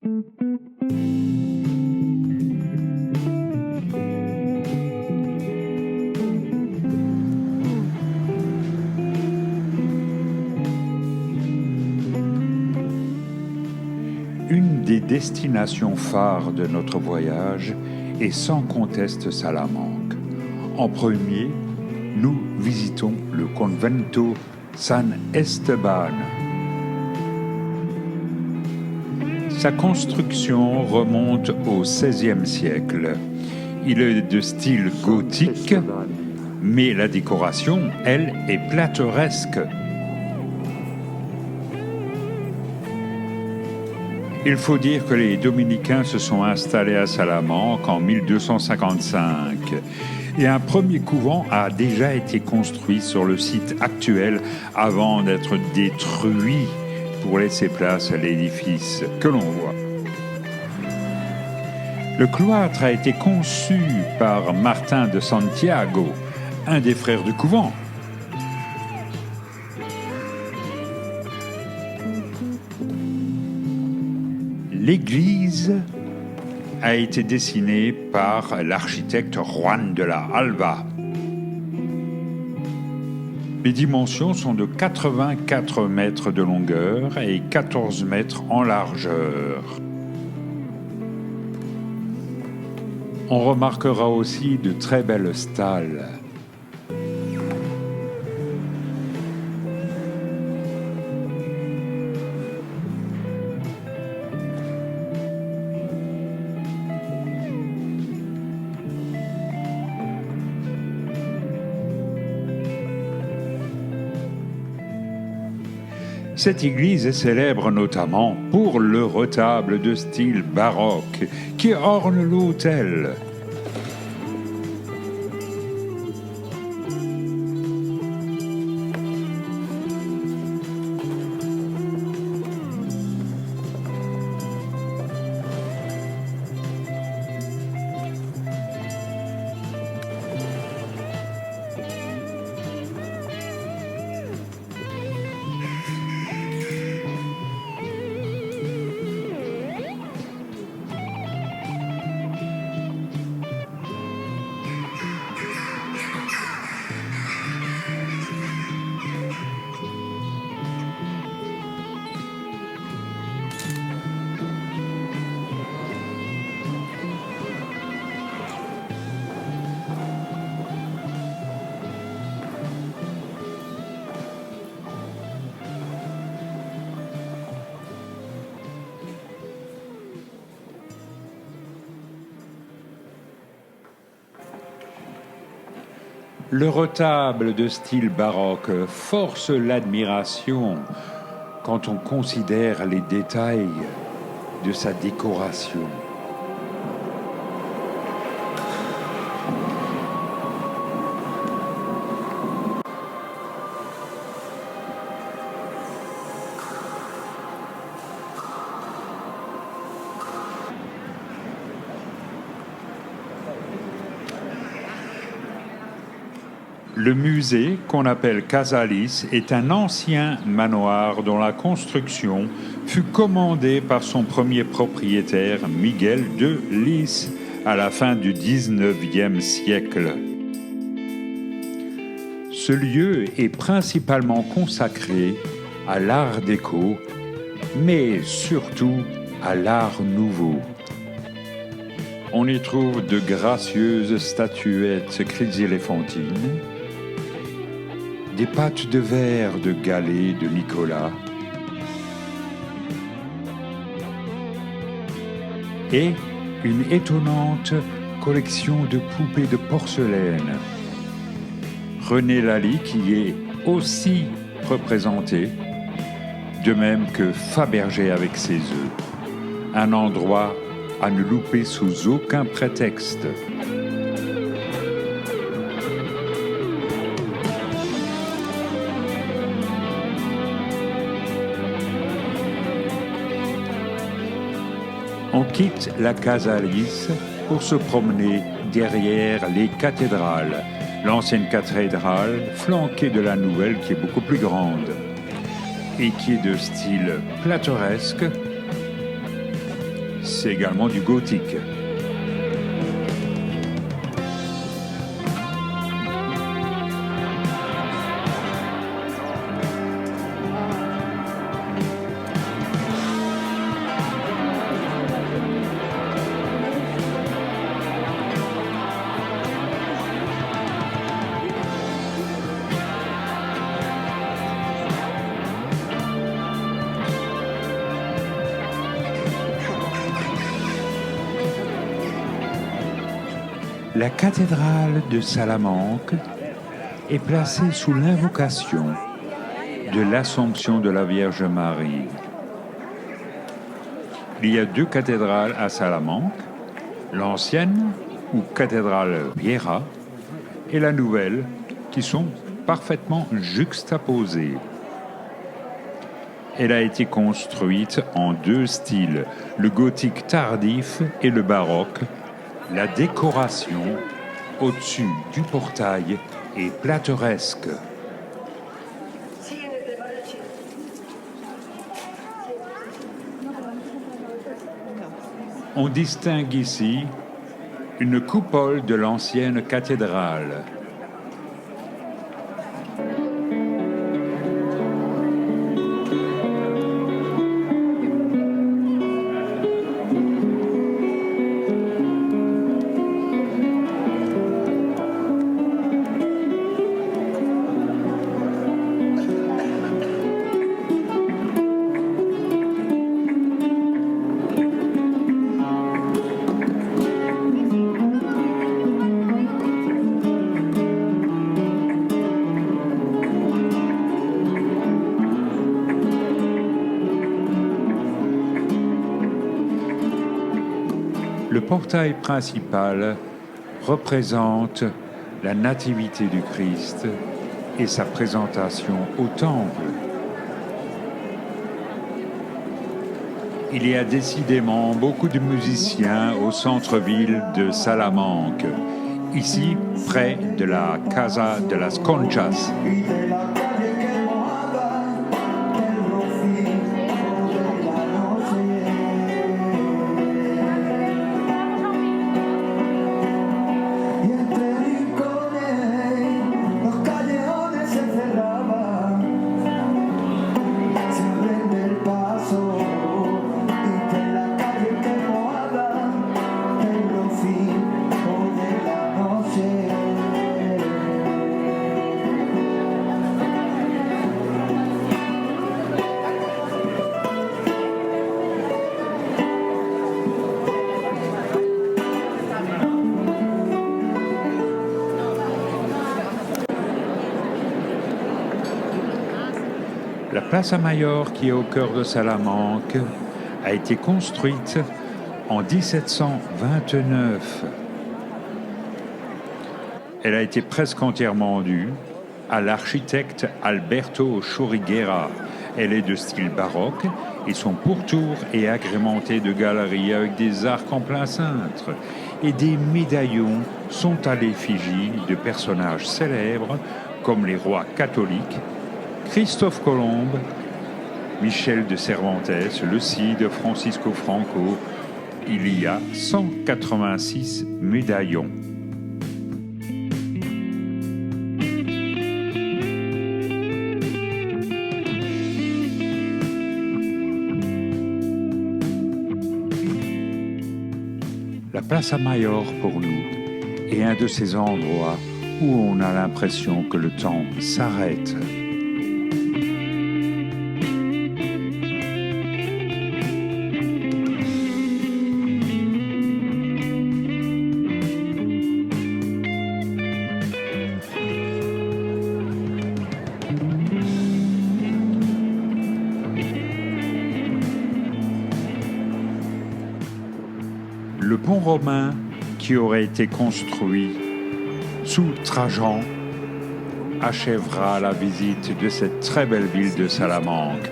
Une des destinations phares de notre voyage est sans conteste Salamanque. En premier, nous visitons le Convento San Esteban. Sa construction remonte au XVIe siècle. Il est de style gothique, mais la décoration, elle, est plateresque. Il faut dire que les dominicains se sont installés à Salamanque en 1255 et un premier couvent a déjà été construit sur le site actuel avant d'être détruit pour laisser place à l'édifice que l'on voit. Le cloître a été conçu par Martin de Santiago, un des frères du couvent. L'église a été dessinée par l'architecte Juan de la Alva. Les dimensions sont de 84 mètres de longueur et 14 mètres en largeur. On remarquera aussi de très belles stalles. Cette église est célèbre notamment pour le retable de style baroque qui orne l'autel. Le retable de style baroque force l'admiration quand on considère les détails de sa décoration. Le musée, qu'on appelle Casalis, est un ancien manoir dont la construction fut commandée par son premier propriétaire, Miguel de Lis, à la fin du XIXe siècle. Ce lieu est principalement consacré à l'art déco, mais surtout à l'art nouveau. On y trouve de gracieuses statuettes chryséléphantines, des pattes de verre de Gallet de Nicolas et une étonnante collection de poupées de porcelaine. René Lally qui est aussi représenté, de même que Fabergé avec ses œufs. Un endroit à ne louper sous aucun prétexte. On quitte la Casalis pour se promener derrière les cathédrales. L'ancienne cathédrale flanquée de la nouvelle qui est beaucoup plus grande et qui est de style plateresque c'est également du gothique. La cathédrale de Salamanque est placée sous l'invocation de l'Assomption de la Vierge Marie. Il y a deux cathédrales à Salamanque, l'ancienne ou cathédrale Vieja et la nouvelle qui sont parfaitement juxtaposées. Elle a été construite en deux styles, le gothique tardif et le baroque. La décoration au-dessus du portail est plateresque. On distingue ici une coupole de l'ancienne cathédrale. Le portail principal représente la nativité du Christ et sa présentation au temple. Il y a décidément beaucoup de musiciens au centre-ville de Salamanque, ici près de la Casa de las Conchas. La Plaza Mayor, qui est au cœur de Salamanque, a été construite en 1729. Elle a été presque entièrement due à l'architecte Alberto Churriguera. Elle est de style baroque et son pourtour est agrémenté de galeries avec des arcs en plein cintre. Et des médaillons sont à l'effigie de personnages célèbres comme les rois catholiques, Christophe Colomb, Michel de Cervantes, le Cid, Francisco Franco. Il y a 186 médaillons. La Plaza Mayor, pour nous, est un de ces endroits où on a l'impression que le temps s'arrête. Le pont romain qui aurait été construit sous Trajan achèvera la visite de cette très belle ville de Salamanque.